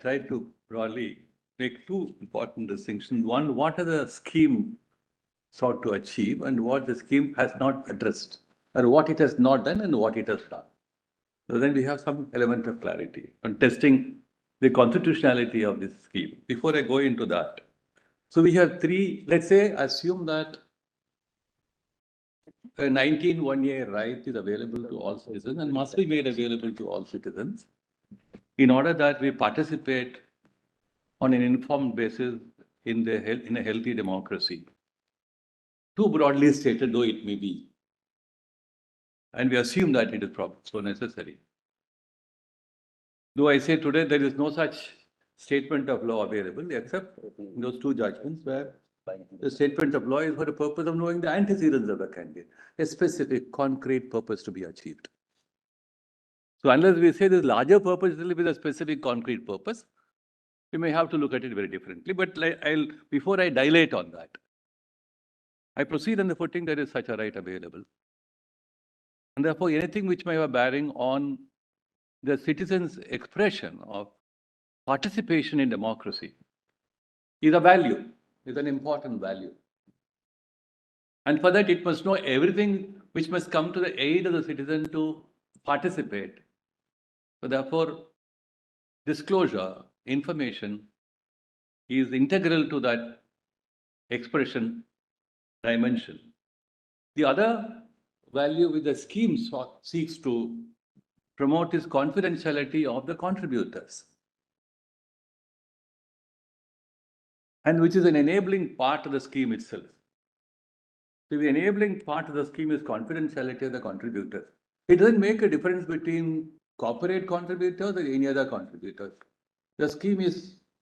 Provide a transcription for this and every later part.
try to broadly make two important distinctions. One, what are the scheme sought to achieve and what the scheme has not addressed, or what it has not done and what it has done. So then we have some element of clarity on testing the constitutionality of this scheme. Before I go into that, so we have three, let's say, assume that a 19 one-year right is available to all citizens and must be made available to all citizens in order that we participate on an informed basis in a healthy democracy. Too broadly stated though it may be. And we assume that it is probably so necessary. Though I say today there is no such statement of law available except those two judgments where the statement of law is for the purpose of knowing the antecedents of the candidate, a specific concrete purpose to be achieved. So unless we say this larger purpose will be the specific concrete purpose, we may have to look at it very differently. But before I dilate on that, I proceed on the footing there is such a right available. And therefore, anything which may have a bearing on the citizens' expression of participation in democracy is a value, is an important value. And for that, it must know everything which must come to the aid of the citizen to participate. So therefore, disclosure, information is integral to that expression dimension. The other value which the scheme seeks to promote is confidentiality of the contributors, and which is an enabling part of the scheme itself. So the enabling part of the scheme is confidentiality of the contributors. It doesn't make a difference between corporate contributors or any other contributors. The scheme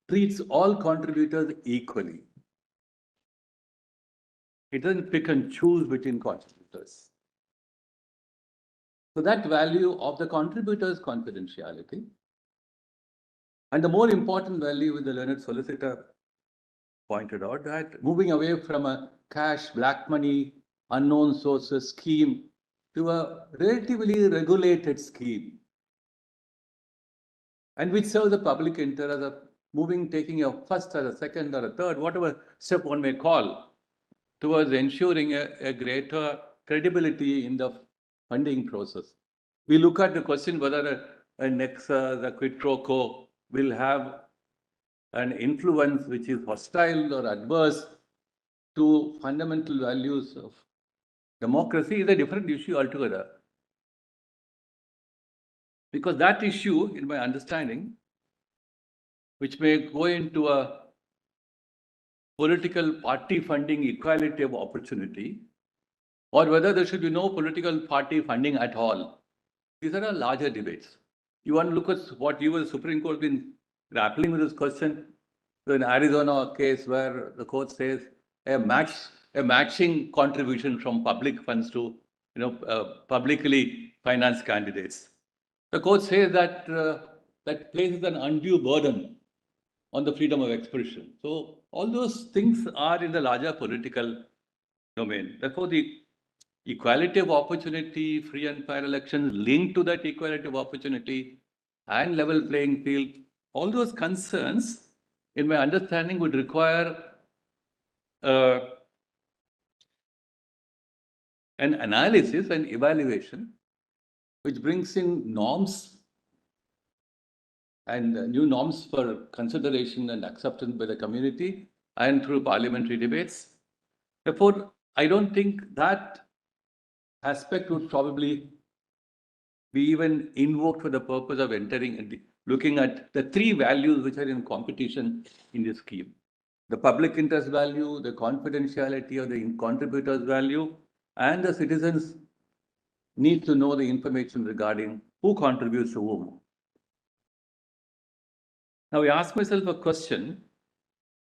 treats all contributors equally. It doesn't pick and choose between contributors. So that value of the contributor's confidentiality, and the more important value with the learned solicitor pointed out that moving away from a cash, black money, unknown sources scheme to a relatively regulated scheme, and which serves the public interest of taking a first or a second or a third, whatever step one may call, towards ensuring a greater credibility in the funding process. We look at the question whether a nexus, a quid pro quo will have an influence which is hostile or adverse to fundamental values of democracy is a different issue altogether. Because that issue, in my understanding, which may go into a political party funding equality of opportunity, or whether there should be no political party funding at all. These are larger debates. You want to look at what the Supreme Court has been grappling with this question. So in Arizona case where the court says a matching contribution from public funds to publicly financed candidates. The court says that that places an undue burden on the freedom of expression. So all those things are in the larger political domain. Therefore, the equality of opportunity, free and fair elections linked to that equality of opportunity and level playing field, all those concerns, in my understanding, would require an analysis and evaluation which brings in norms and new norms for consideration and acceptance by the community and through parliamentary debates. Therefore, I don't think that aspect would probably be even invoked for the purpose of entering and looking at the three values which are in competition in this scheme. The public interest value, the confidentiality of the contributors value, and the citizens need to know the information regarding who contributes to whom. Now I ask myself a question.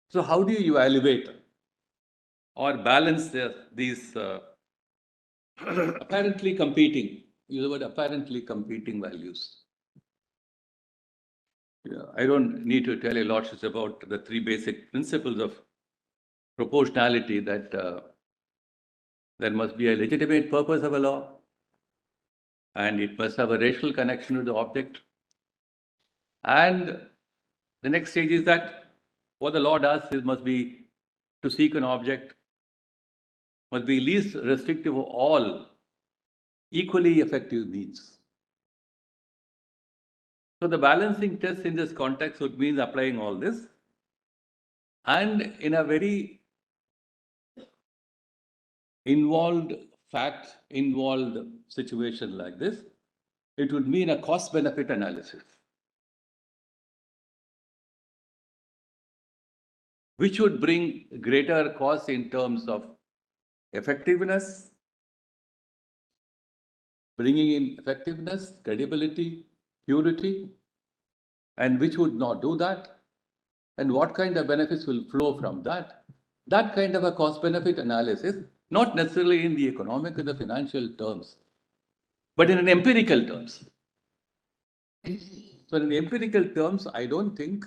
So how do you evaluate or balance these apparently competing, use the word apparently competing values? Yeah, I don't need to tell you lots about the three basic principles of proportionality, that there must be a legitimate purpose of a law, and it must have a racial connection with the object, and The next stage is that what the law does is must be to seek an object, must be least restrictive of all equally effective means. So the balancing test in this context would mean applying all this. And in a very involved situation like this, it would mean a cost-benefit analysis, which would bring greater costs in terms of effectiveness, bringing in effectiveness, credibility, purity, and which would not do that, and what kind of benefits will flow from that. That kind of a cost-benefit analysis, not necessarily in the economic or the financial terms, but in an empirical terms. So in empirical terms, I don't think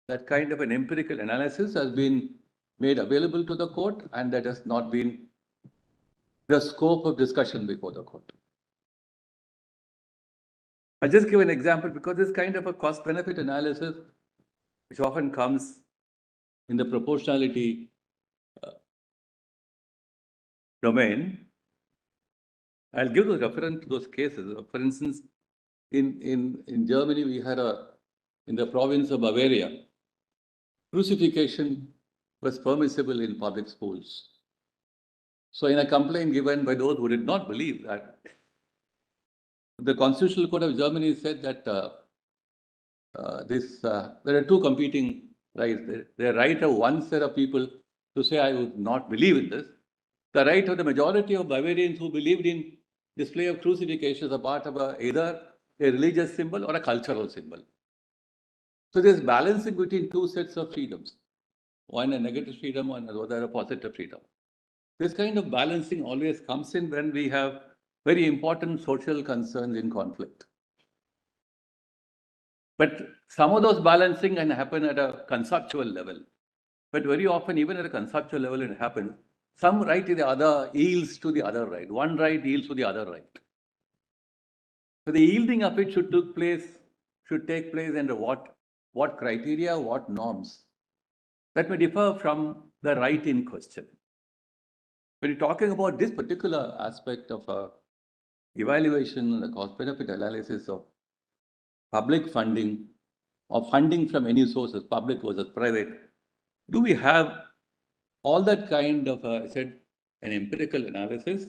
that kind of an empirical analysis has been made available to the court, and that has not been the scope of discussion before the court. I'll just give an example because this kind of a cost-benefit analysis, which often comes in the proportionality domain, I'll give the reference to those cases. For instance, in Germany, we had in the province of Bavaria, crucifixion was permissible in public schools. So in a complaint given by those who did not believe that, the Constitutional Court of Germany said that there are two competing rights. The right of one set of people to say, I would not believe in this. The right of the majority of Bavarians who believed in display of crucifixion as a part of either a religious symbol or a cultural symbol. So there's balancing between two sets of freedoms. One a negative freedom, one another a positive freedom. This kind of balancing always comes in when we have very important social concerns in conflict. But some of those balancing can happen at a conceptual level. But very often, even at a conceptual level, it happens. Some right to the other yields to the other right. One right yields to the other right. So the yielding of it should take place under what criteria, what norms. That may differ from the right in question. When you're talking about this particular aspect of evaluation and the cost-benefit analysis of public funding or funding from any sources, public versus private, do we have all that kind of, an empirical analysis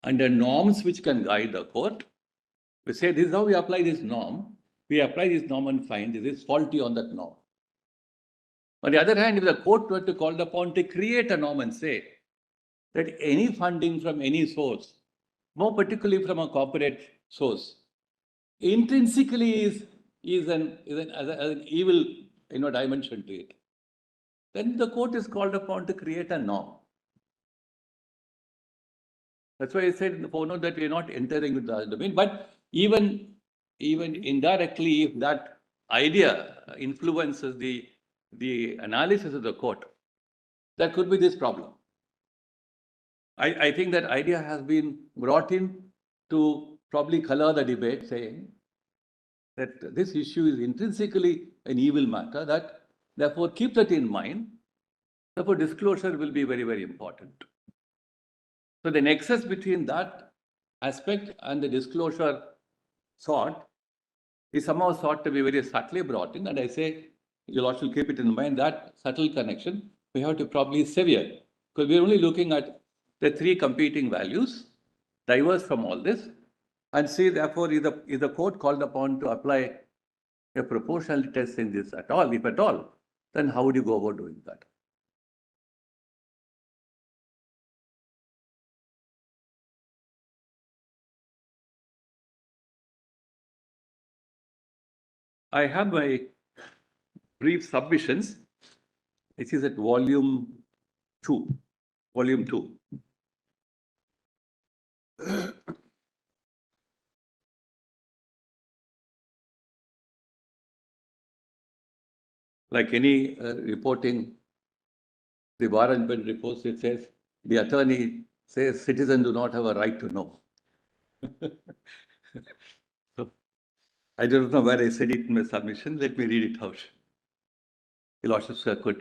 under norms which can guide the court? We say this is how we apply this norm. We apply this norm and find this is faulty on that norm. On the other hand, if the court were to call upon to create a norm and say that any funding from any source, more particularly from a corporate source, intrinsically is an evil dimension to it, then the court is called upon to create a norm. That's why I said in the footnote that we are not entering into the domain, but even indirectly, if that idea influences the analysis of the court, there could be this problem. I think that idea has been brought in to probably color the debate, saying that this issue is intrinsically an evil matter, that therefore keep that in mind. Therefore, disclosure will be very, very important. So the nexus between that aspect and the disclosure sought is somehow sought to be very subtly brought in. And I say, you'll also keep it in mind, that subtle connection we have to probably sever, because we're only looking at the three competing values, diverse from all this, and say, therefore, is the court called upon to apply a proportionality test in this at all, if at all, then how would you go about doing that? I have my brief submissions. It is at volume 2. Like any reporting, the bar and bench reports, it says, the attorney says citizens do not have a right to know. I don't know where I said it in my submission. Let me read it out. Your Lordship could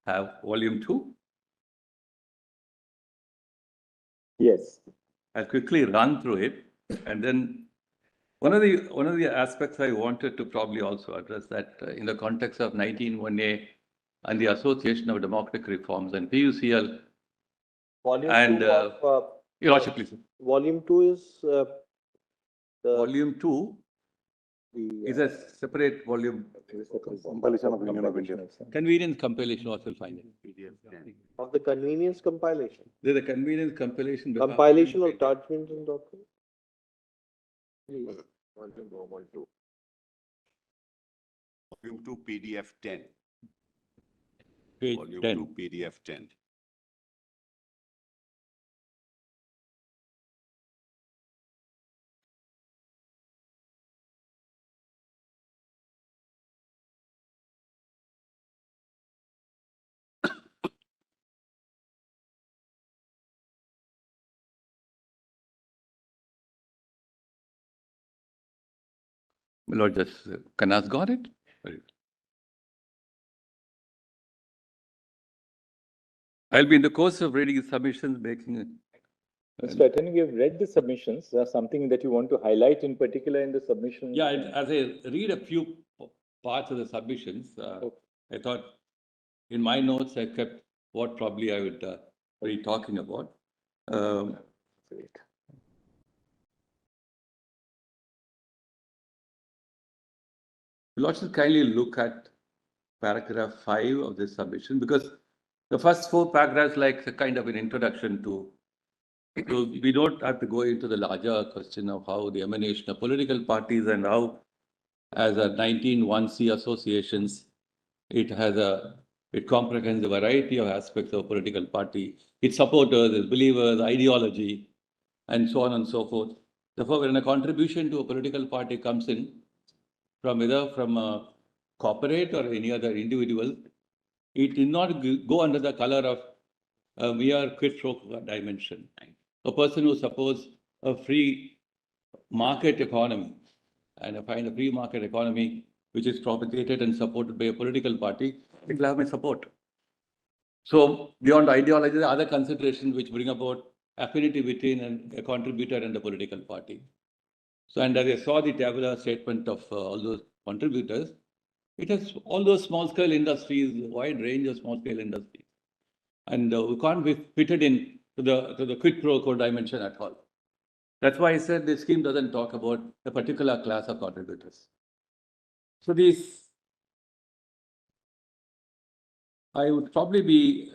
have volume 2. Yes. I'll quickly run through it, and then one of the aspects I wanted to probably also address that in the context of 19-1A and the Association of Democratic Reforms and PUCL. Volume and 2 of Your Lordship, please. Volume 2 is the Volume 2 is a separate volume. Compilation of Union of India. Convenience compilation also find it. of the convenience compilation. There's a convenience compilation. Compilation of judgments and documents. Volume 2 PDF 10. Page Volume 10. 2 PDF 10. Lord Justice Khanna's got it? I'll be in the course of reading submissions, making it. Mr. Attorney, we have read the submissions. There's something that you want to highlight in particular in the submission? Yeah, as I read a few parts of the submissions, I thought in my notes I kept what probably I would be talking about. Lordship, kindly look at paragraph 5 of this submission, because the first 4 paragraphs like a kind of an introduction to. So we don't have to go into the larger question of how the emanation of political parties and how, as a 19(1)(c) associations, it comprehends a variety of aspects of a political party, its supporters, its believers, ideology, and so on and so forth. Therefore, when a contribution to a political party comes in from either from a corporate or any other individual, it did not go under the color of a mere quid pro quo dimension. A person who supports a free market economy, and I find a free market economy which is propagated and supported by a political party, it will have my support. So beyond ideology, there are other considerations which bring about affinity between a contributor and a political party. So, and as I saw the tabular statement of all those contributors, it has all those small-scale industries, a wide range of small-scale industries. And we can't be fitted in to the quid pro quo dimension at all. That's why I said this scheme doesn't talk about a particular class of contributors. So these, I would probably be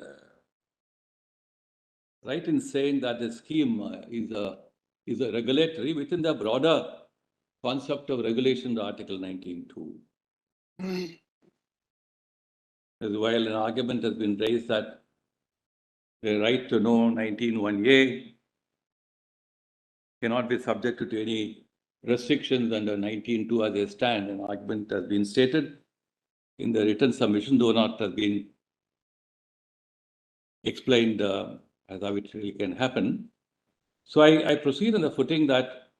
right in saying that the scheme is a regulatory within the broader concept of regulation of Article 19(2). As while an argument has been raised that the right to know 19(1)(a) cannot be subjected to any restrictions under 19(2) as they stand, an argument has been stated in the written submission, though not has been explained as how it really can happen. So I proceed on the footing that,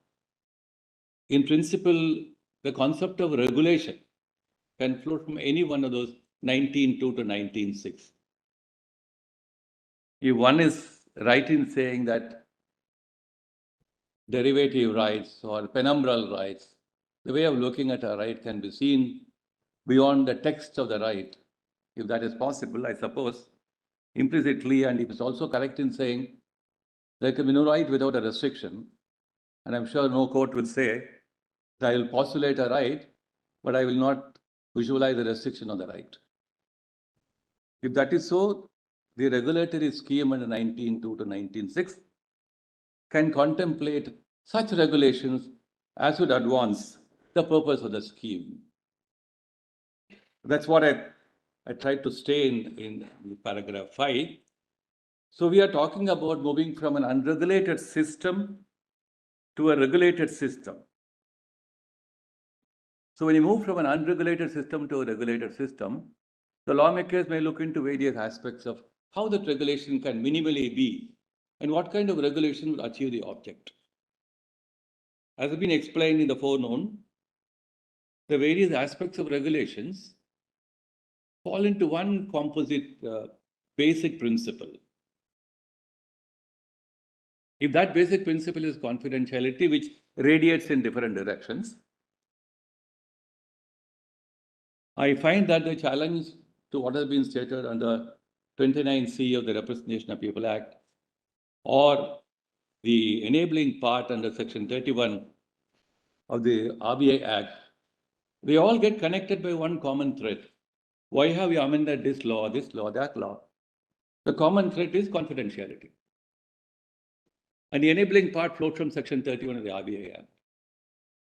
in principle, the concept of regulation can flow from any one of those 19(2) to 19(6). If one is right in saying that derivative rights or penumbral rights, the way of looking at a right can be seen beyond the text of the right. If that is possible, I suppose, implicitly, and if it's also correct in saying there can be no right without a restriction, and I'm sure no court will say that I will postulate a right, but I will not visualize the restriction on the right. If that is so, the regulatory scheme under 19(2) to 19(6) can contemplate such regulations as would advance the purpose of the scheme. That's what I tried to stay in paragraph 5. So we are talking about moving from an unregulated system to a regulated system. So when you move from an unregulated system to a regulated system, the lawmakers may look into various aspects of how that regulation can minimally be and what kind of regulation will achieve the object. As has been explained in the foreknown, the various aspects of regulations fall into one composite basic principle. If that basic principle is confidentiality, which radiates in different directions, I find that the challenge to what has been stated under 29C of the Representation of People Act or the enabling part under Section 31 of the RBI Act, they all get connected by one common thread. Why have you amended this law, that law? The common thread is confidentiality. And the enabling part flows from Section 31 of the RBI Act.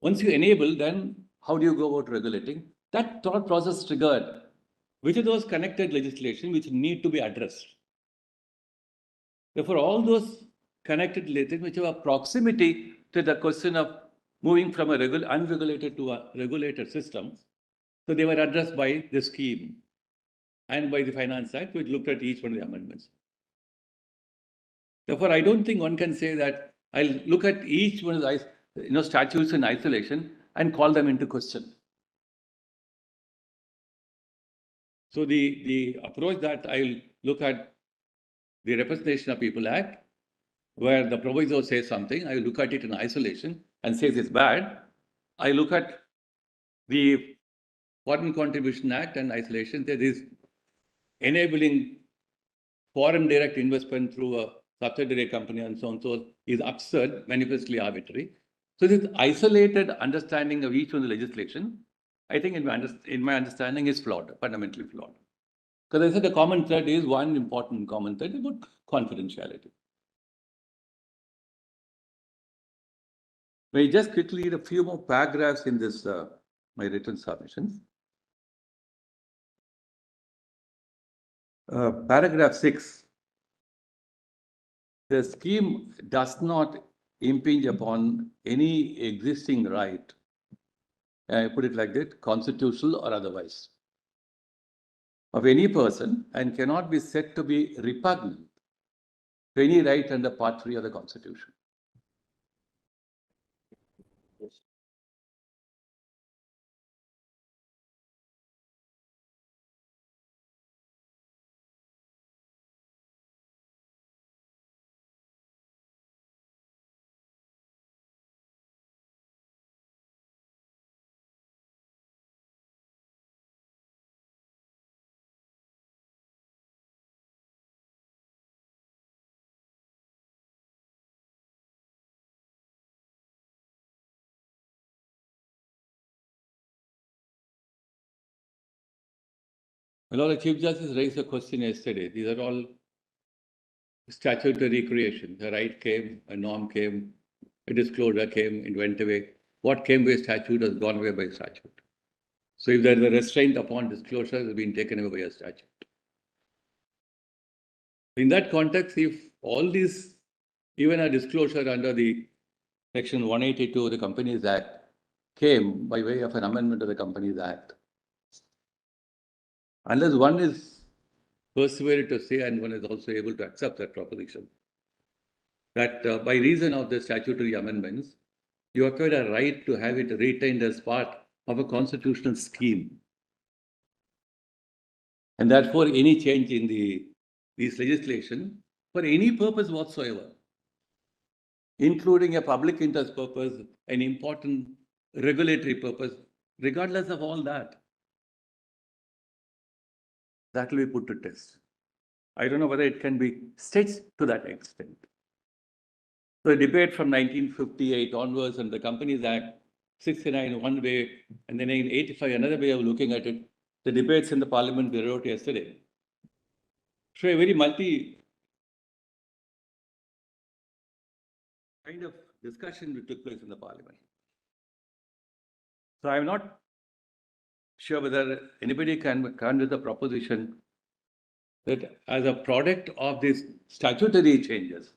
Once you enable, then how do you go about regulating? That thought process triggered which are those connected legislation which need to be addressed. Therefore, all those connected legislation which have a proximity to the question of moving from a unregulated to a regulated system, so they were addressed by the scheme and by the Finance Act, which looked at each one of the amendments. Therefore, I don't think one can say that I'll look at each one of the statutes in isolation and call them into question. So the approach that I'll look at the Representation of People Act, where the proviso says something, I look at it in isolation and says it's bad. I look at the Foreign Contribution Act and isolation, there is enabling foreign direct investment through a subsidiary company and so on, so is absurd, manifestly arbitrary. So this isolated understanding of each one of the legislation, I think in my understanding is flawed, fundamentally flawed. Because I said the common thread is one important common thread about confidentiality. May I just quickly read a few more paragraphs in this, my written submissions. Paragraph 6. The scheme does not impinge upon any existing right, I put it like that, constitutional or otherwise, of any person and cannot be said to be repugnant to any right under Part 3 of the Constitution. Yes. Well, the Chief Justice raised a question yesterday. These are all statutory creations. A right came, a norm came, a disclosure came, it went away. What came by statute has gone away by statute. So if there is a restraint upon disclosure, it has been taken away by a statute. In that context, if all these, even a disclosure under the Section 182 of the Companies Act came by way of an amendment of the Companies Act, unless one is persuaded to say and one is also able to accept that proposition, that by reason of the statutory amendments, you acquired a right to have it retained as part of a constitutional scheme. And therefore, any change in this legislation for any purpose whatsoever, including a public interest purpose, an important regulatory purpose, regardless of all that, that will be put to test. I don't know whether it can be stretched to that extent. So the debate from 1958 onwards and the Companies Act, 69 one way, and then in 85 another way of looking at it, the debates in the parliament we wrote yesterday, show a very multi kind of discussion which took place in the parliament. So I'm not sure whether anybody can come with the proposition that as a product of these statutory changes,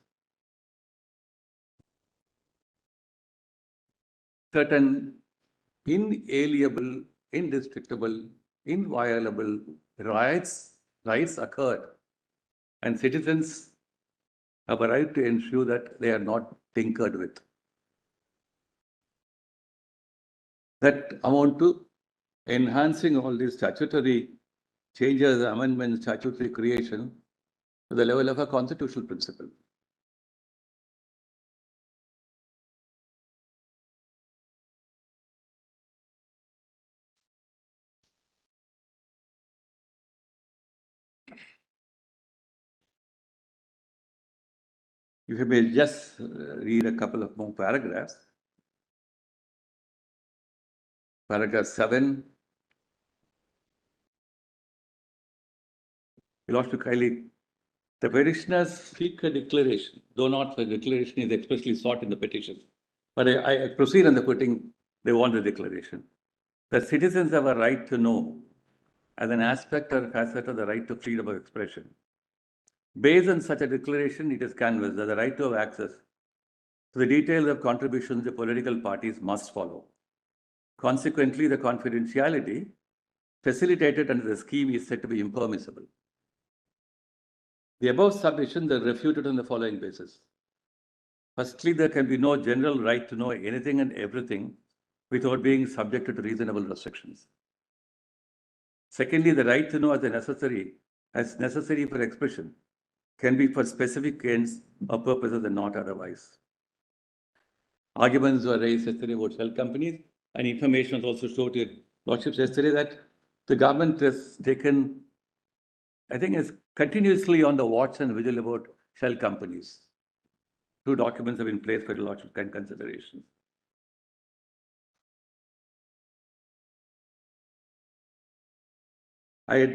certain inalienable, indestructible, inviolable rights occurred, and citizens have a right to ensure that they are not tinkered with. that amount to enhancing all these statutory changes, amendments, statutory creation to the level of a constitutional principle. If you may just read a couple of more paragraphs. Paragraph 7. You have to kindly, the petitioners seek a declaration, though not the declaration is expressly sought in the petition. But I proceed on the putting, they want the declaration. The citizens have a right to know as an aspect or facet of the right to freedom of expression. Based on such a declaration, it is canvassed that the right to have access to the details of contributions the political parties must follow. Consequently, the confidentiality facilitated under the scheme is said to be impermissible. The above submissions are refuted on the following basis. Firstly, there can be no general right to know anything and everything without being subjected to reasonable restrictions. Secondly, the right to know as necessary for expression can be for specific ends or purposes and not otherwise. Arguments were raised yesterday about shell companies, and information was also showed to Lordships yesterday that the government has taken, I think, is continuously on the watch and vigil about shell companies. 2 documents have been placed for the Lordship consideration. I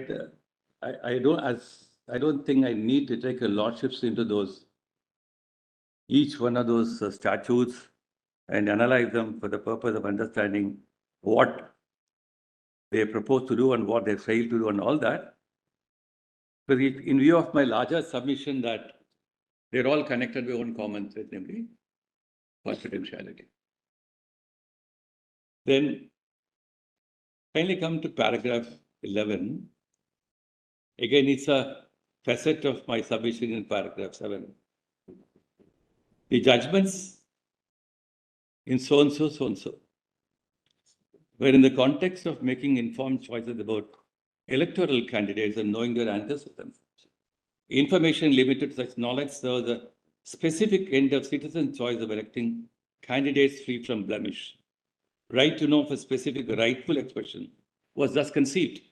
don't think I need to take a Lordships into those, each one of those statutes and analyze them for the purpose of understanding what they propose to do and what they fail to do and all that. But in view of my larger submission that they're all connected by one common thread, namely confidentiality. Then finally come to paragraph 11. Again, it's a facet of my submission in paragraph 7. The judgments in so-and-so, where in the context of making informed choices about electoral candidates and knowing their antecedents, information limited to such knowledge serves a specific end of citizen choice of electing candidates free from blemish. Right to know for specific rightful expression was thus conceived.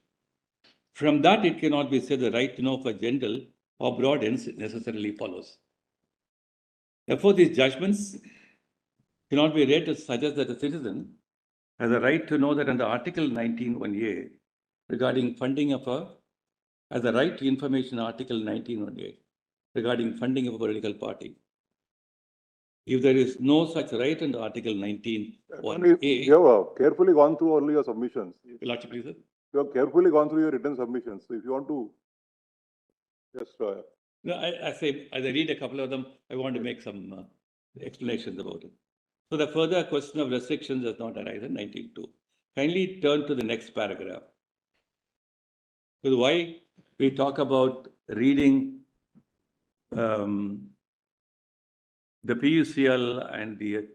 From that, it cannot be said the right to know for general or broad ends necessarily follows. Therefore, these judgments cannot be read to suggest that a citizen has a right to know that under Article 19(1)(a) regarding funding of has a right to information Article 19(1)(a) regarding funding of a political party. If there is no such right under Article 19(1)(a), You have carefully gone through all your submissions. Lordship, please, sir. You have carefully gone through your written submissions. So if you want to just No, as I read a couple of them, I want to make some explanations about it. So the further question of restrictions does not arise in 19(2). Kindly turn to the next paragraph. Because why we talk about reading the PUCL and the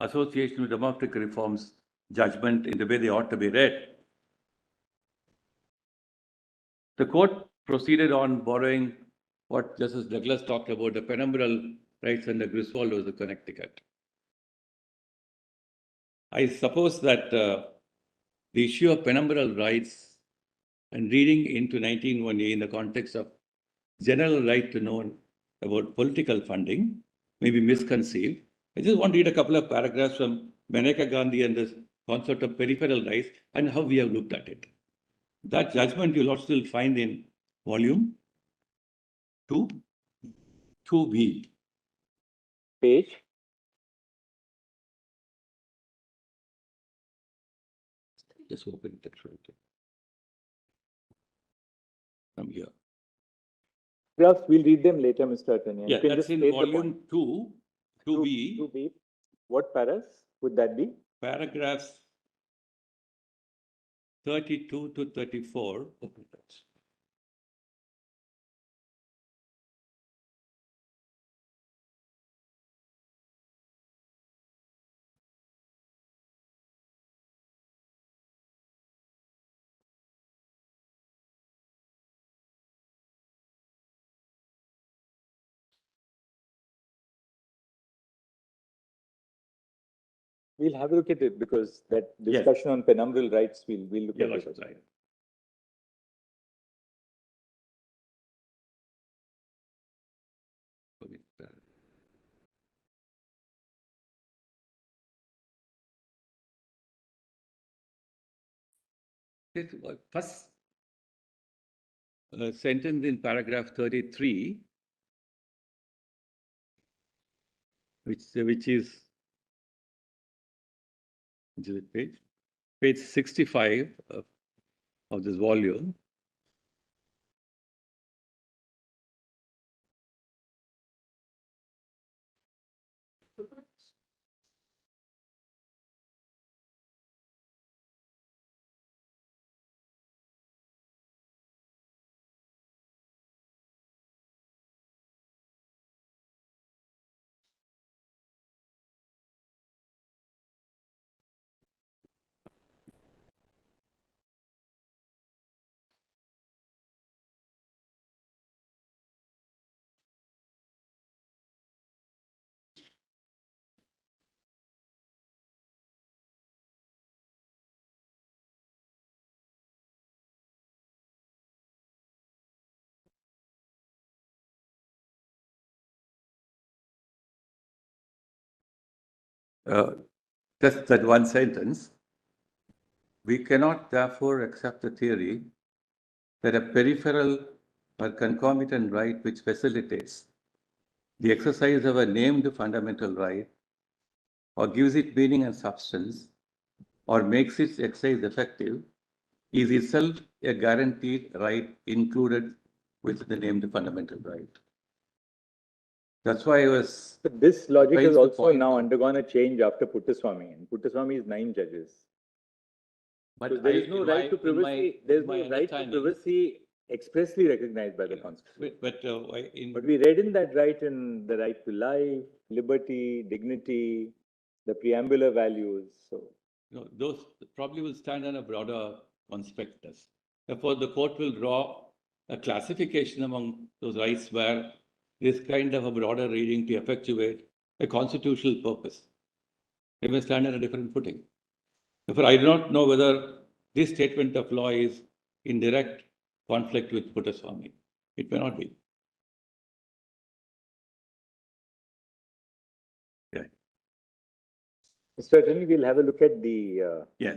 Association of Democratic Reforms judgment in the way they ought to be read. The court proceeded on borrowing what Justice Douglas talked about, the penumbral rights under Griswold was the Connecticut. I suppose that the issue of penumbral rights and reading into 19(1)(a) in the context of general right to know about political funding may be misconceived. I just want to read a couple of paragraphs from Maneka Gandhi and this concept of peripheral rights and how we have looked at it. That judgment you'll also still find in volume 2, 2B. Page. Just open it right from here. Graphs, we'll read them later, Mr. Attorney. Yeah, You can that's just in state the volume point. 2, 2B, 2B. What paras would that be? paragraphs 32 to 34. We'll have a look at it because that Yes. discussion on penumbral rights, we'll look Yeah, at it. that's right. First sentence in paragraph 33, which is it page? Page 65 of this volume. Just that one sentence. We cannot therefore accept the theory that a peripheral or concomitant right which facilitates the exercise of a named fundamental right or gives it meaning and substance or makes its exercise effective is itself a guaranteed right included with the named fundamental right. That's why I was. But this logic trying has to also point now out. undergone a change after Puttaswamy, and Puttaswamy is 9 judges. But There is no right to privacy. There is no right to understanding. privacy expressly recognized by the Constitution. But But we read in that right in the right to life, liberty, dignity, the preambular values. So those probably will stand on a broader conspectus. Therefore, the court will draw a classification among those rights where this kind of a broader reading to effectuate a constitutional purpose. They may stand on a different footing. Therefore, I do not know whether this statement of law is in direct conflict with Puttaswamy. It may not be. Yeah. Mr. Attorney, we'll have a look at the Yeah.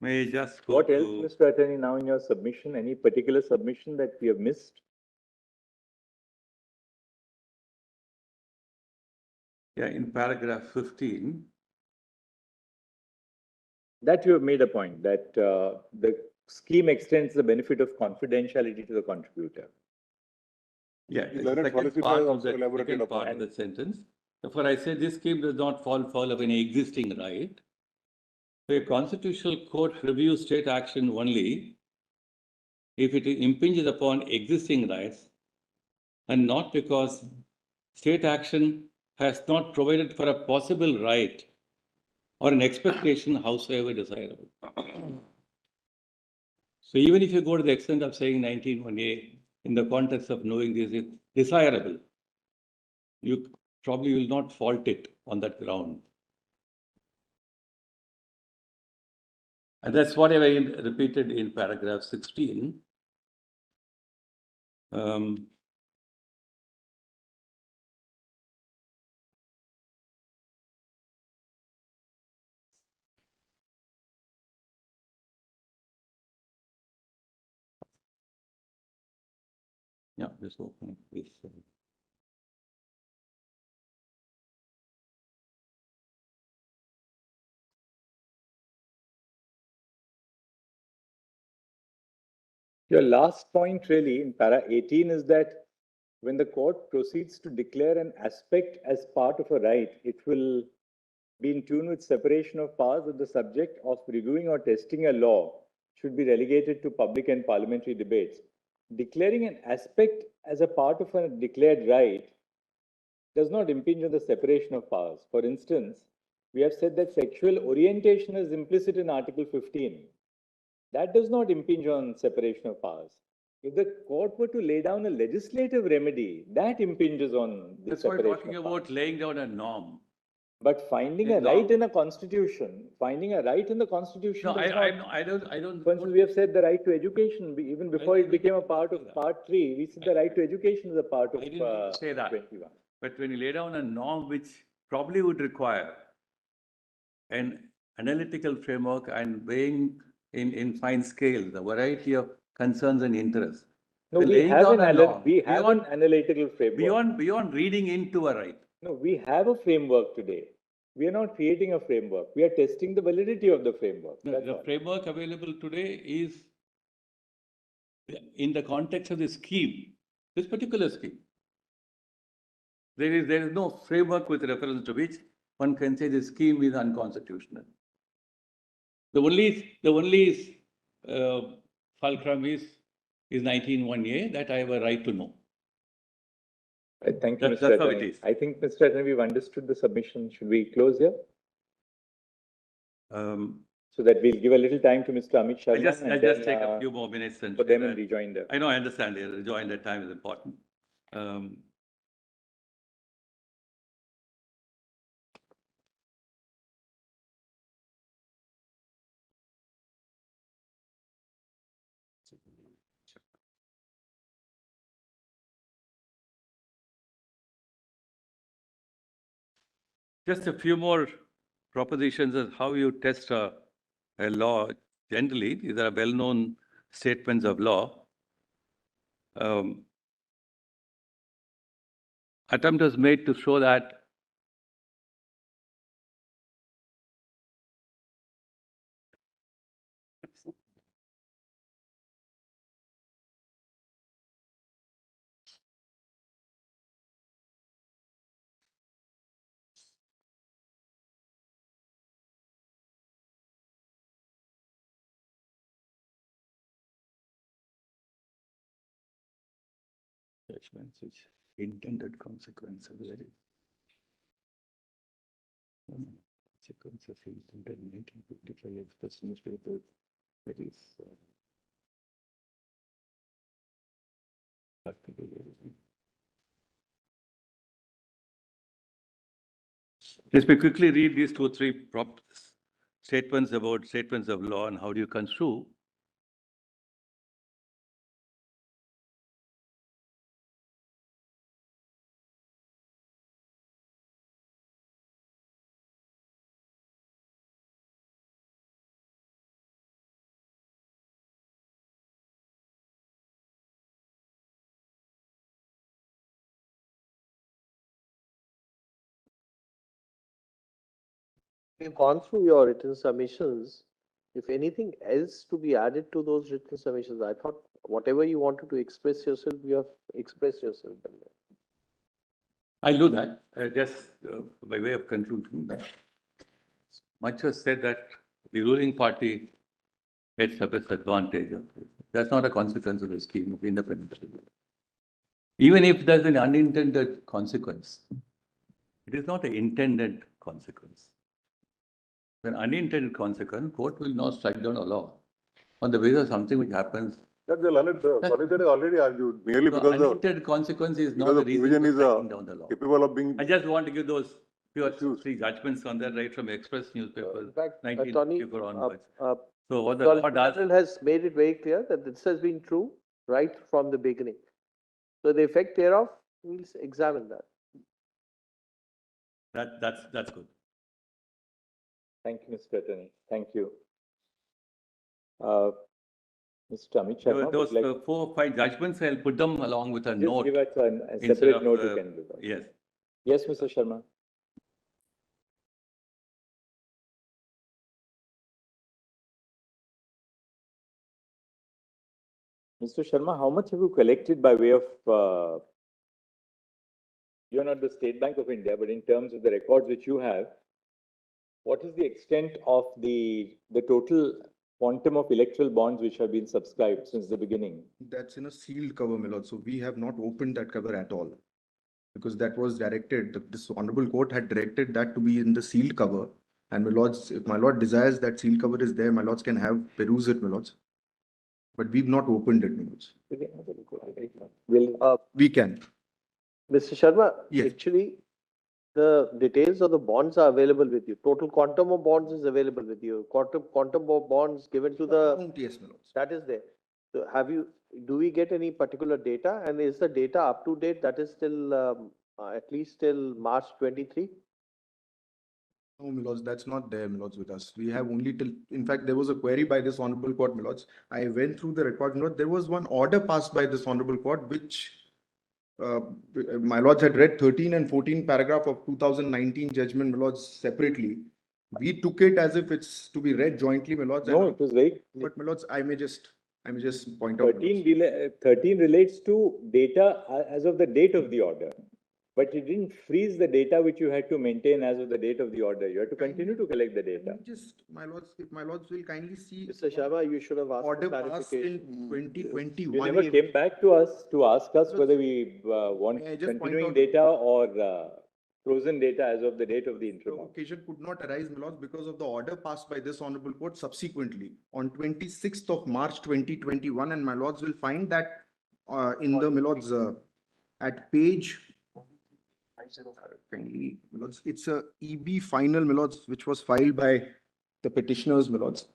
May I just go what else, to- Mr. Attorney, now in your submission? Any particular submission that we have missed? Yeah, in paragraph 15. That you have made a point that the scheme extends the benefit of confidentiality to the contributor. Yeah, The the learned second solicitor part has of also the elaborated second upon part of it. the sentence. Therefore, I say this scheme does not fall foul of any existing right. So a constitutional court reviews state action only if it impinges upon existing rights and not because state action has not provided for a possible right or an expectation howsoever desirable. So even if you go to the extent of saying 19(1)(a) in the context of knowing this is desirable, you probably will not fault it on that ground. And that's what I repeated in paragraph 16. Yeah, just open up this. Your last point really in para 18 is that when the court proceeds to declare an aspect as part of a right, it will be in tune with separation of powers that the subject of reviewing or testing a law should be relegated to public and parliamentary debates. Declaring an aspect as a part of a declared right does not impinge on the separation of powers. For instance, we have said that sexual orientation is implicit in Article 15. That does not impinge on separation of powers. If the court were to lay down a legislative remedy, that impinges on the That's why I'm separation talking of about powers. laying down a norm. But finding a No. right in a constitution, finding a right in the constitution No, does not. I don't. For instance, we have said the right to education, even before it became a part of say that. Part 3, we said the right to education is a part of I didn't say that. 21. But when you lay down a norm which probably would require an analytical framework and weighing in fine scale, the variety of concerns and interests. No, So we laying have down an, a norm we have an analytical framework. beyond reading into a right. No, we have a framework today. We are not creating a framework. We are testing the validity of the framework. That's The all. framework available today is in the context of the scheme, this particular scheme. There is no framework with reference to which one can say the scheme is unconstitutional. The only fulcrum is 19(1)(a) that I have a right to know. Right, thank you, That's Mr. how it Attorney. is. I think, Mr. Attorney, we've understood the submission. Should we close here? So that we'll give a little time to Mr. Amit Sharma. I'll just take a few more minutes and for say them and that- rejoin them. I know, I understand. Rejoin that time is important. Just a few more propositions of how you test a law. Generally, these are well-known statements of law. Attempt was made to show that judgments which intended consequence of very consequence of intended 1955 Express newspaper. That is Let me quickly read these 2 or 3 statements about statements of law and how do you construe. We've gone through your written submissions. If anything else to be added to those written submissions, I thought whatever you wanted to express yourself, you have expressed yourself. I'll do that. Just by way of conclusion, much was said that the ruling party gets the best advantage of it. That's not a consequence of the scheme of independence. Even if there's an unintended consequence, it is not an intended consequence. An unintended consequence, court will not strike down a law on the basis of something which happens. That the solicitor has already argued, merely So because the unintended consequence is not because the the reason provision for is striking down the law. capable of being. I just want to give those two or Issues. 3 judgments on that, right from Express newspapers, In fact, 1954 onwards. Attorney, So what the law Solicitor does, General has made it very clear that this has been true right from the beginning. So the effect thereof, we'll examine that. that's good. Thank you, Mr. Attorney. Thank you. Mr. Amit Sharma, Those would like 4 or 5 judgments, I'll put them along with a just note. give us a instead separate of, note you can do that. Yes. Yes, Mr. Sharma. Mr. Sharma, how much have you collected by way of, you're not the State Bank of India, but in terms of the records which you have, what is the extent of the total quantum of electoral bonds which have been subscribed since the beginning? That's in a sealed cover, my lord. So we have not opened that cover at all. Because that was directed, this honorable court had directed that to be in the sealed cover. And my lords, if my lord desires that sealed cover is there, my lords can have peruse it, my lords. But we've not opened it, my lords. Will, We can. Mr. Sharma, Yes. actually, The details of the bonds are available with you. Total quantum of bonds is available with you. Quantum of bonds given to the, Amount, yes, my lords. that is there. So do we get any particular data, and is the data up to date? That is still, at least till March 23? No, my lords, that's not there, my lords, with us. We have only till, in fact, there was a query by this honorable court, my lords. I went through the record, my lord. There was one order passed by this honorable court, which my lords had read 13 and 14 paragraph of 2019 judgment, my lords, separately. We took it as if it's to be read jointly, my lords. No, it was very, But my lords, I may just point out. my lords. 13 relates to data as of the date of the order. But it didn't freeze the data which you had to maintain as of the date of the order. You had to continue to collect the data. Just, my lords, if my lords will kindly see. Mr. Sharma, you should have asked for Order passed in clarification. 2021. You never came back to us to ask us whether we want May I just point continuing out- data or frozen data as of the date of the The interim. occasion could not arise, my lords, because of the order passed by this honorable court subsequently on 26th of March 2021, and my lords will find that in the, my lords, at page. Kindly, my lords, it's a EB final, my lords, which was filed by the petitioners, my lords.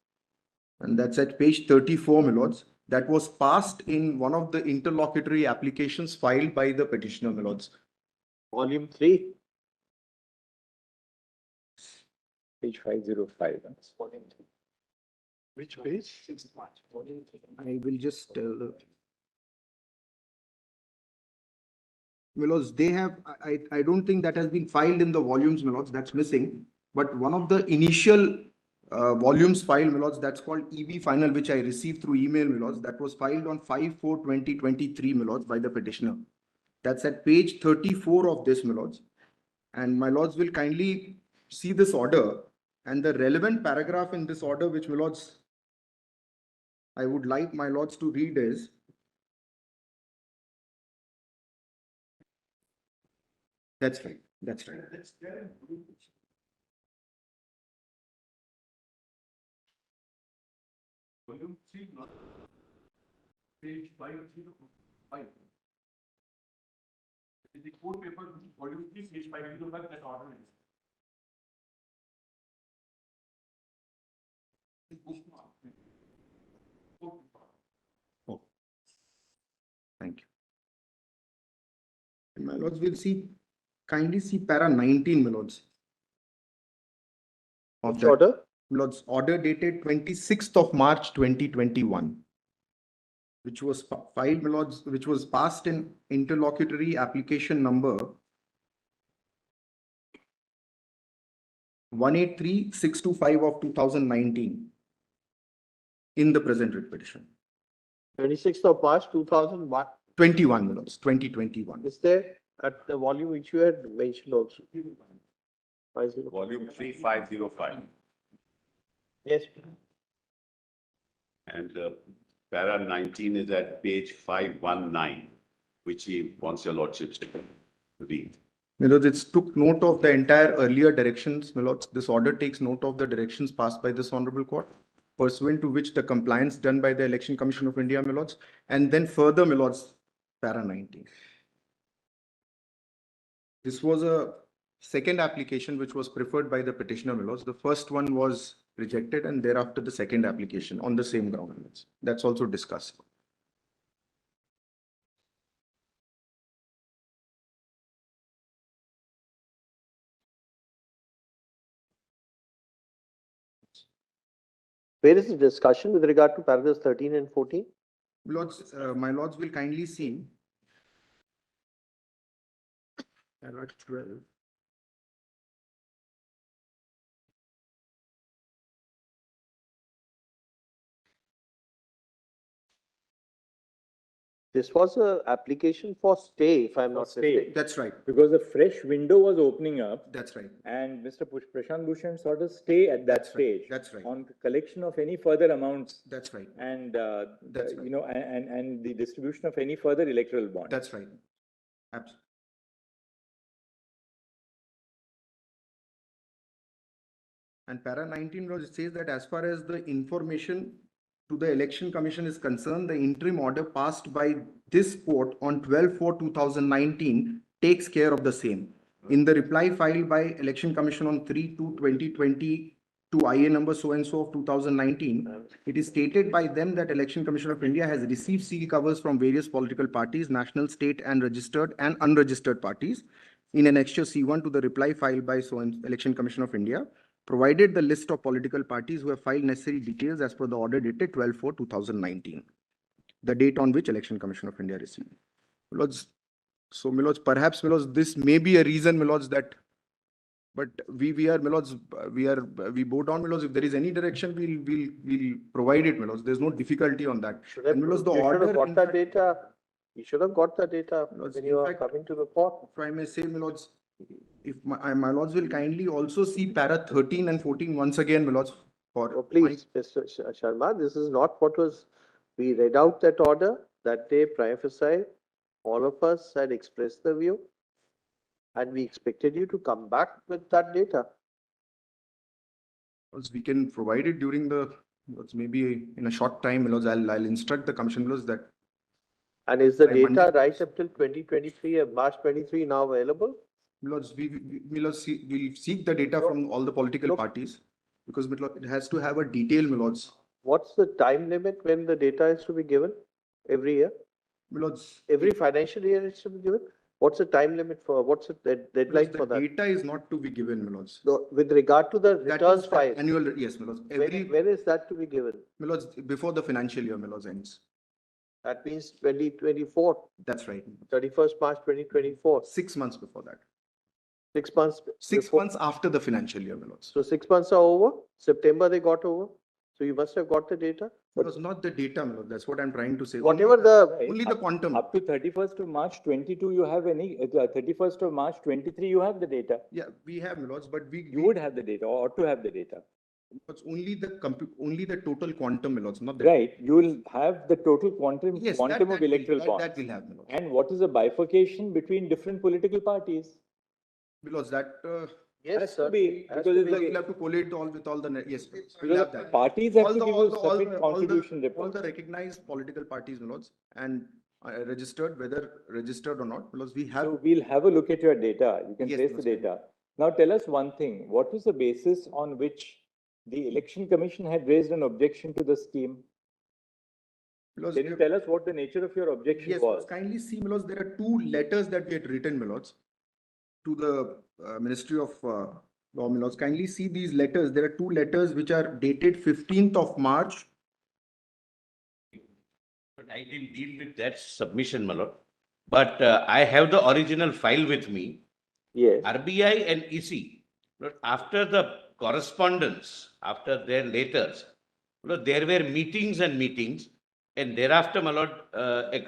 And that's at page 34, my lords. That was passed in one of the interlocutory applications filed by the petitioner, my lords. Volume 3. Page 505. Which page? I will just tell. My lords, they have, I don't think that has been filed in the volumes, my lords, that's missing. But one of the initial volumes filed, my lords, that's called EB final, which I received through email, my lords, that was filed on 5/4/2023, my lords, by the petitioner. That's at page 34 of this, my lords. And my lords will kindly see this order and the relevant paragraph in this order, which my lords, I would like my lords to read is. That's right, that's right. Volume 3, page 505. The court paper, volume 3, page 505, that order is. Thank you. And my lords will see, kindly see para 19, my lords. Of Which that, order? my lords, order dated 26th of March 2021. Which was filed, my lords, which was passed in interlocutory application number 183625 of 2019 in the present writ petition. 26th of March 2001. 21, my lords, 2021. Is there at the volume which you had mentioned also? 50. Volume 3505. Yes. And para 19 is at page 519, which he wants your lordships to read. My lords, it took note of the entire earlier directions, my lords. This order takes note of the directions passed by this honorable court, pursuant to which the compliance done by the Election Commission of India, my lords, and then further, my lords, para 19. This was a second application which was preferred by the petitioner, my lords. The first one was rejected, and thereafter the second application on the same ground, my lords. That's also discussed. Where is the discussion with regard to paragraphs 13 and 14? Lords, my lords will kindly see. Paragraph 12. This was a application for stay, if I'm not stay. mistaken. That's right. Because a fresh window was opening up That's right. and Mr. Prashant Bhushan sought a stay at that That's right. stage. That's right. On the collection of any further amounts That's right. and, That's right. you know, and the distribution of any further electoral bonds. That's right. Absolutely. And para 19, Lord, it says that as far as the information to the Election Commission is concerned, the interim order passed by this court on 12/4/2019 takes care of the same. In the reply filed by Election Commission on 3/2/2020 to IA number so and so of 2019, it is stated by them that Election Commission of India has received seal covers from various political parties, national, state, and registered and unregistered parties in annexure C1 to the reply filed by Election Commission of India, provided the list of political parties who have filed necessary details as per the order dated 12/4/2019, the date on which Election Commission of India received. Milords, so Milords, perhaps Milords, this may be a reason, Milords, that, but we are Milords, we bow down, Milords. If there is any direction, we'll provide it, Milords. There's no difficulty on that. And Milords, the You should order, have got in that fact, data. You should have got the data Milords, when in you are fact, coming to the court. if I may say, Milords, if my Lords will kindly also see para 13 and 14 once again, Milords. Oh, please, Mr. Sharma, this is not what was, we read out that order that day, prima facie. All of us had expressed the view and we expected you to come back with that data. We can provide it during the, maybe in a short time, Milords. I'll instruct the commission, Milords, that. And is the By data Monday. right up till 2023, March 23 now available? Milords, we'll seek the data from all the political parties, because Milords, it has to have a detail, Milords. What's the time limit when the data is to be given every year? Milords, Every financial year it's to be given? What's the time limit for, what's the deadline for the that? data is not to be given, Milords. So, with regard to the That returns is file, annual, yes, Milords. when is that to be given? Milords, before the financial year, Milords, ends. That means 2024, That's right. 31st March 2024, 6 months before that. 6 months. 6 before. months after the financial year, Milords. So 6 months are over, September they got over, so you must have got the data. It was not the data, Milords. That's what I'm trying to say. Whatever Only the quantum. Up to 31st of March 22, you have any, 31st of March 23, you have the data. Yeah, we have, Milords, but You would have the data or ought to have the data. It's only the total quantum, Milords, not the. Right, you will have the total quantum, Yes, quantum of electoral bonds. that will have, Milords. And what is the bifurcation between different political parties? Milords, that, Yes, Has to sir. be, Has because to it's be. we'll have to collate all with all the, yes, we'll Because have that. parties have All to the- give all you the- all submit the- all the- contribution All reports. the recognized political parties, Milords, and registered, whether registered or not, Milords, we have. So we'll have a look at your data. You can Yes, trace the Mr. data. Now tell us one thing. What was the basis on which the Election Commission had raised an objection to the scheme? Milords, Can you tell us what the nature of your objection yes, was? kindly see, Milords, there are 2 letters that we had written, Milords, to the Ministry of Law, Milords. Kindly see these letters. There are 2 letters which are dated 15th of March. But I didn't deal with that submission, my lord. But I have the original file with me. Yes. RBI and EC, but after the correspondence, after their letters, there were meetings and meetings, and thereafter, my lord, a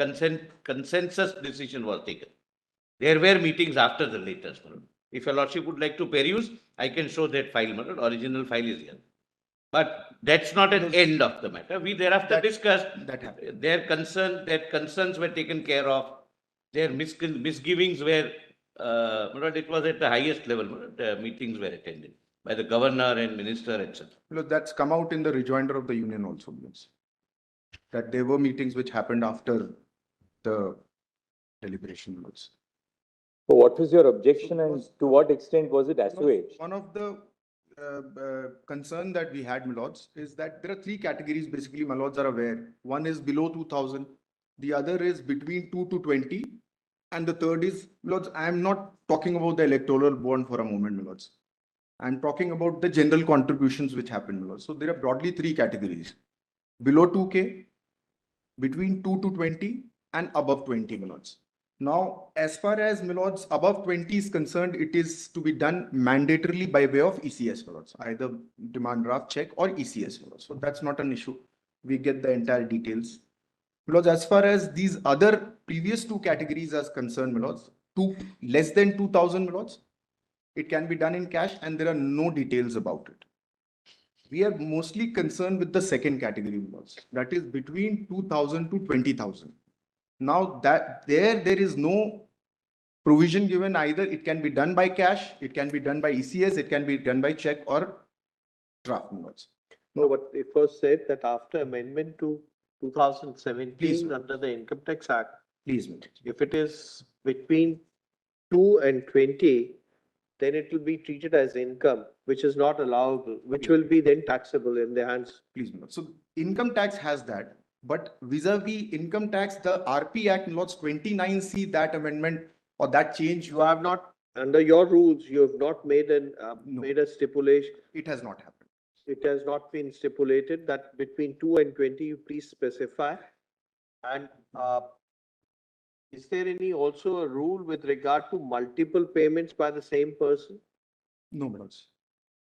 consensus decision was taken. There were meetings after the letters, my lord. If your lordship would like to peruse, I can show that file, my lord. Original file is here. But that's not an end of the matter. We thereafter discussed That happened. their concerns were taken care of. Their misgivings were, it was at the highest level. The meetings were attended by the governor and minister, etc. Milords, that's come out in the rejoinder of the union also, Milords, that there were meetings which happened after the deliberation, Milords. So what was your objection and to what extent was it assuaged? One of the concern that we had, Milords, is that there are 3 categories, basically, Milords are aware. One is below 2,000, the other is between 2 to 20, and the third is, Milords, I am not talking about the electoral bond for a moment, Milords. I'm talking about the general contributions which happen, Milords. So there are broadly 3 categories: below 2K, between 2 to 20, and above 20, Milords. Now, as far as, Milords, above 20 is concerned, it is to be done mandatorily by way of ECS, Milords, either demand draft check or ECS, Milords. So that's not an issue. We get the entire details. Milords, as far as these other previous 2 categories are concerned, Milords, less than 2,000, Milords, it can be done in cash and there are no details about it. We are mostly concerned with the second category, Milords, that is between 2,000 to 20,000. Now that there is no provision given either. It can be done by cash, it can be done by ECS, it can be done by check or draft, Milords. No, but it was said that after amendment to 2017 Please. under the Income Tax Act, Please, Milords. if it is between 2 and 20, then it will be treated as income, which is not allowable, which will be then taxable in the hands. Please, my lord. So income tax has that, but vis-a-vis income tax, the RP Act, my lords, 29C, that amendment or that change, You have not, under your rules, you have not made No. made a stipulation. it has not happened. It has not been stipulated that between 2 and 20, you please specify. And is there any also a rule with regard to multiple payments by the same person? No, my lords.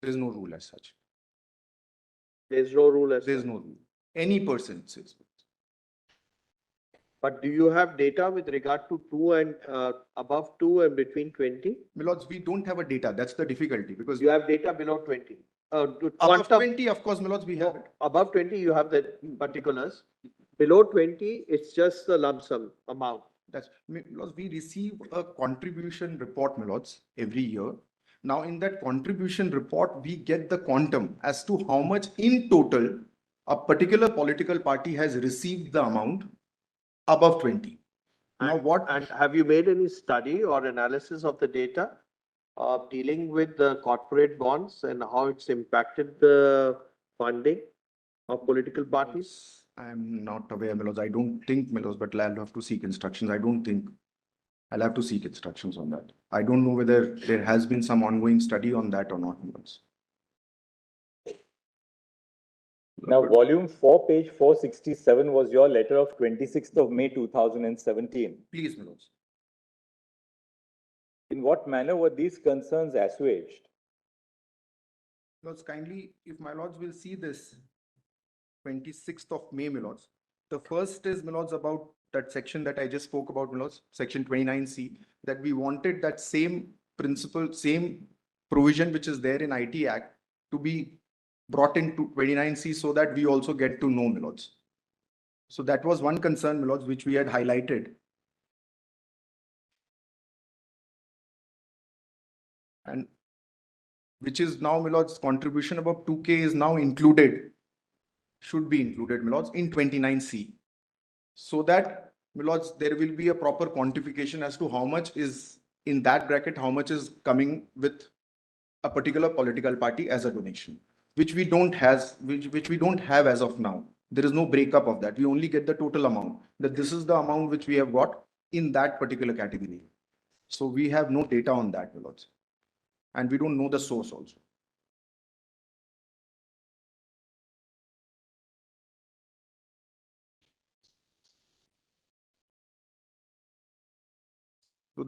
There is no rule as such. There's no rule as There is such. no rule. Any person says. But do you have data with regard to 2 and above 2 and between 20? My lords, we don't have a data. That's the difficulty because You have data below 20. above Quantum, 20, of course, my lords, we have no, it. above 20, you have the particulars. Below 20, it's just the lump sum amount. That's, my lords, we receive a contribution report, my lords, every year. Now, in that contribution report, we get the quantum as to how much in total a particular political party has received the amount above 20. Now, what? And have you made any study or analysis of the data dealing with the corporate bonds and how it's impacted the funding of political parties? I'm not aware, my lords. I don't think, my lords, but I'll have to seek instructions. I don't think. I'll have to seek instructions on that. I don't know whether there has been some ongoing study on that or not, my lords. Now, volume 4, page 467 was your letter of 26th of May 2017. Please, my lords. In what manner were these concerns assuaged? Lords, kindly, if my lords will see this 26th of May, my lords. The first is, my lords, about that section that I just spoke about, my lords, section 29C, that we wanted that same principle, same provision which is there in IT Act to be brought into 29C so that we also get to know, my lords. So that was one concern, my lords, which we had highlighted. And which is now, my lords, contribution above 2K is now included, should be included, my lords, in 29C. So that, my lords, there will be a proper quantification as to how much is in that bracket, how much is coming with a particular political party as a donation, which we don't which we don't have as of now. There is no breakup of that. We only get the total amount, that this is the amount which we have got in that particular category. So we have no data on that, my lords. And we don't know the source also. So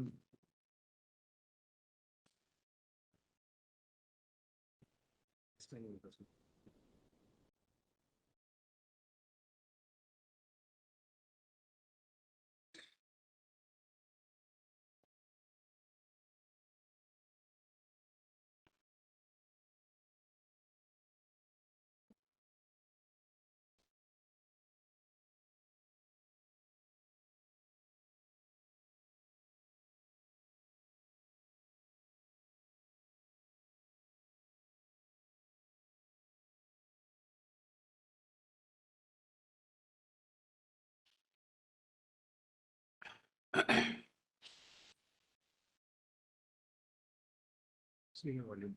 volume.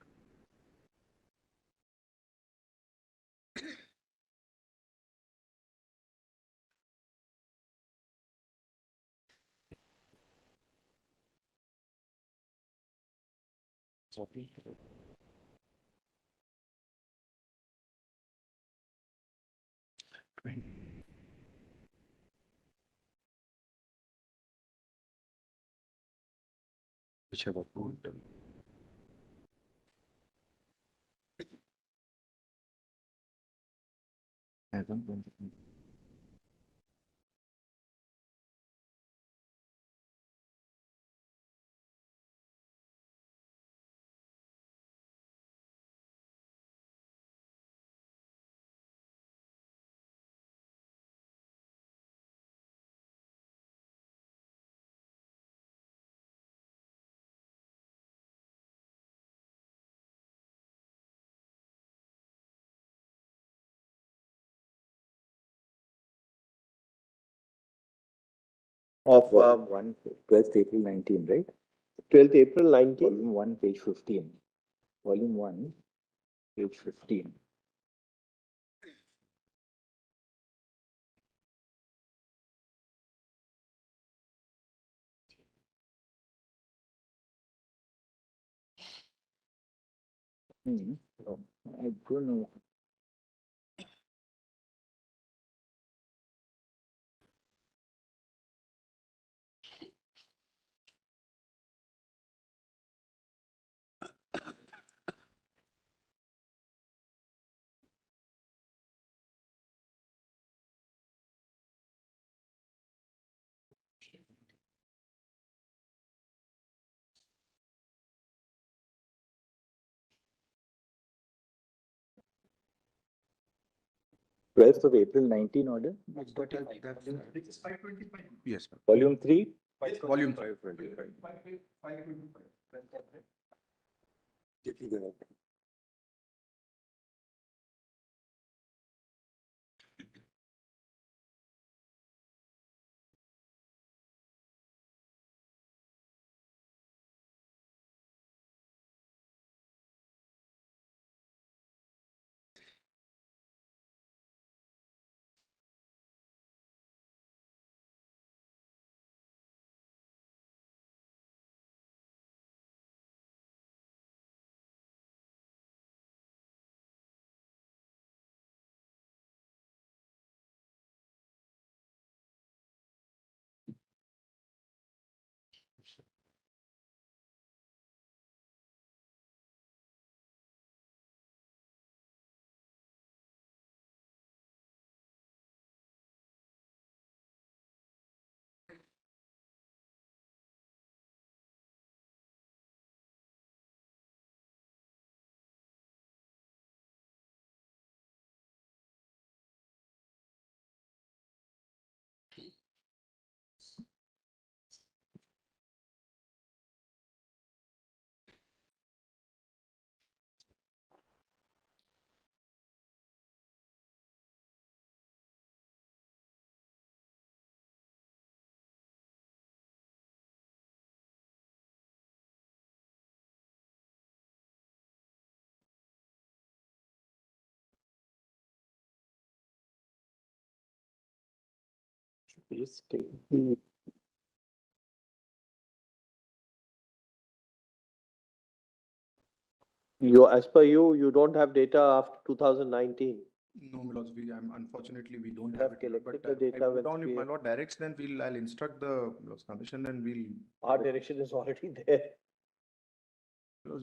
Whichever put. Of 1, 12th April 19, right? 12th April 19. Volume 1, page 15. Volume 1, page 15. No, I don't know. Twelfth of April 19 order. Yes, Volume 3. volume. As per you, you don't have data after 2019. No, my lords, unfortunately, we don't You have have it. But collected the I data put with down, if we- my lord directs, then I'll instruct the Lords Commission and Our direction is already there.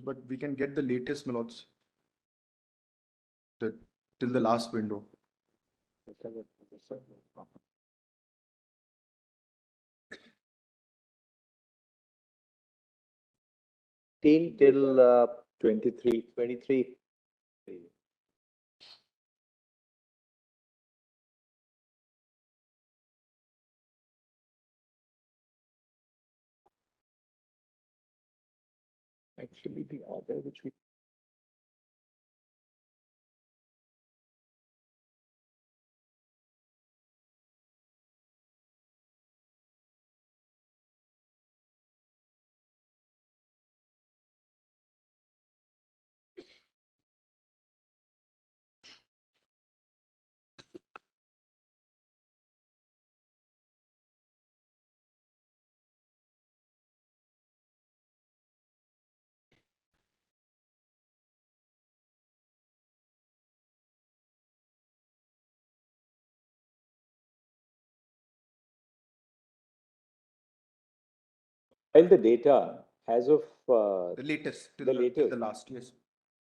but we can get the latest, my lords. Till the last window. Till 23. 23. Actually, the order which we. While the data as of The latest, till The till latest. the last, yes.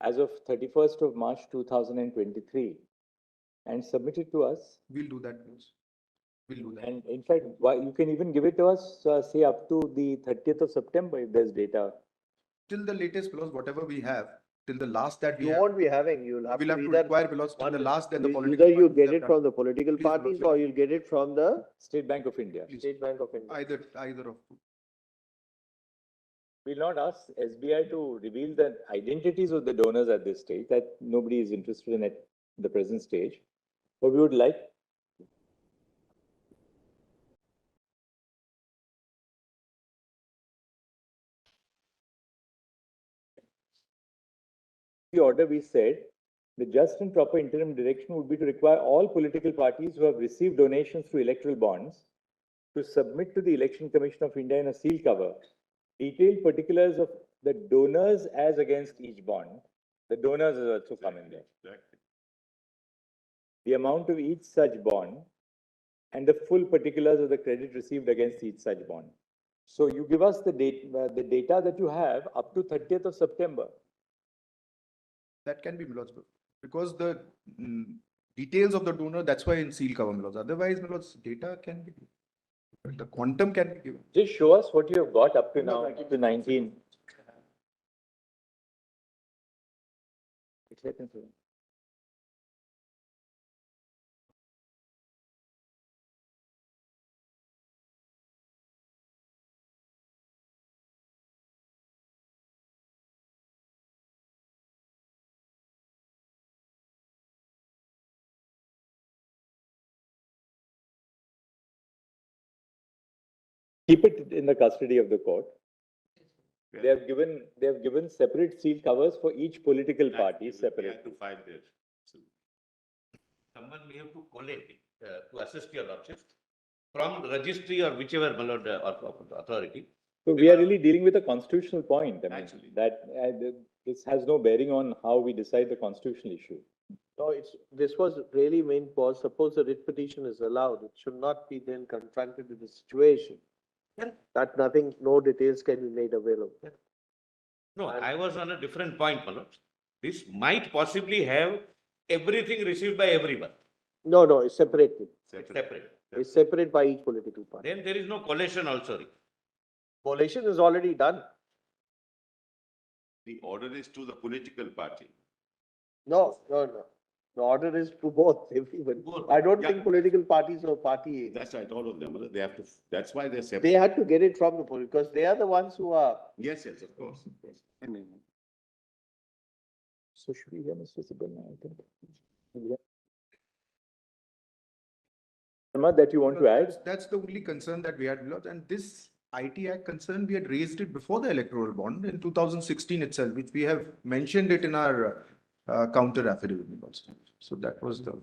as of 31st of March 2023 and submitted to us. We'll do that, please. We'll do that. And in fact, you can even give it to us, say up to the 30th of September if there's data. Till the latest, because whatever we have, till the last that we You have, won't be having, you'll have we'll to have to either, require because till the last that the political either you parties get have it done. from the political Please, parties Lord, or you'll get it from the State Bank of India. Please. State Bank of India. Either of two. We'll not ask SBI to reveal the identities of the donors at this stage. That nobody is interested in at the present stage. But we would like the order, we said the just and proper interim direction would be to require all political parties who have received donations through electoral bonds to submit to the Election Commission of India in a seal cover detailed particulars of the donors as against each bond. The donors has also come in there. The amount of each such bond and the full particulars of the credit received against each such bond. So you give us the data that you have up to 30th of September. That can be, my lords, because the details of the donor, that's why in seal cover, my lords. Otherwise, my lords, data can be, the quantum can be given. Just show us what you have got up to now, to 19. Keep it in the custody of the court. They have given separate seal covers for each political party separate. To file this. Someone may have to collate it to assist your lordship from registry or whichever my lord authority. So we are really dealing with a constitutional point. I mean, Actually. that this has no bearing on how we decide the constitutional issue. No, this was really main cause. Suppose a writ petition is allowed, it should not be then confronted with the situation. Yeah. That no details can be made available. No, I was on a different point, my lord. This might possibly have everything received by everyone. No, it's separated. It's separate. It's separate by each political party. Then there is no collation also. Collation is already done. The order is to the political party. No. The order is to both, everyone. Both. I don't Yeah. think political parties or party, That's right, all of them. They have to, that's why they're they separate. had to get it from the political, because they are the ones who are. Yes, of course. So should we hear Mr. Subramanian? I think. Yeah. That you want to add? That's the only concern that we had, my lords. And this IT Act concern, we had raised it before the electoral bond in 2016 itself, which we have mentioned it in our counter affidavit, my lords. So that was the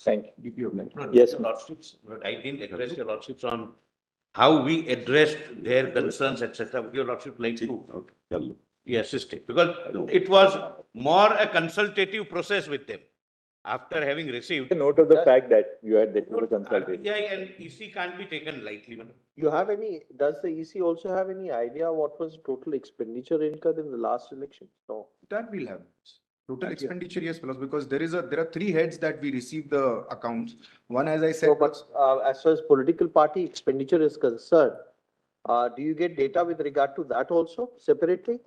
Thank you. DP of Land. No, Yes, your ma'am. lordships, but I didn't address your lordships on how we addressed their concerns, etc. Would your lordship like to be assisted? Because it was more a consultative process with them. After having received. A note of the fact that you had that you were consulted. RBI and EC can't be taken lightly. madam. Does the EC also have any idea what was total expenditure incurred in the last election? No. That we'll have. Total expenditure, yes, my lords, because there are three heads that we receive the accounts. One, as I said. So, but as far as political party expenditure is concerned, do you get data with regard to that also separately?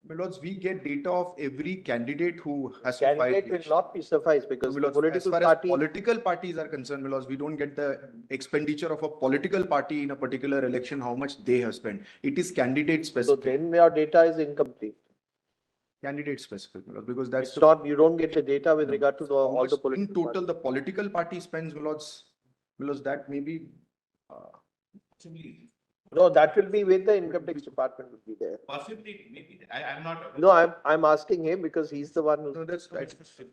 My lords, we get data of every candidate who has to file. Candidate will not be sufficed because My the lords, political as far party. as political parties are concerned, my lords, we don't get the expenditure of a political party in a particular election, how much they have spent. It is candidate So specific, then your data is incomplete. candidate specific, my lords, because that's. It's not, you don't get the data with regard to how all much the in political. total, parties. the political party spends, my lords, that may be, No, that will be with the income tax department will be there. Possibly, maybe, I'm not. No, I'm asking him because he's the one who's. no, that's right.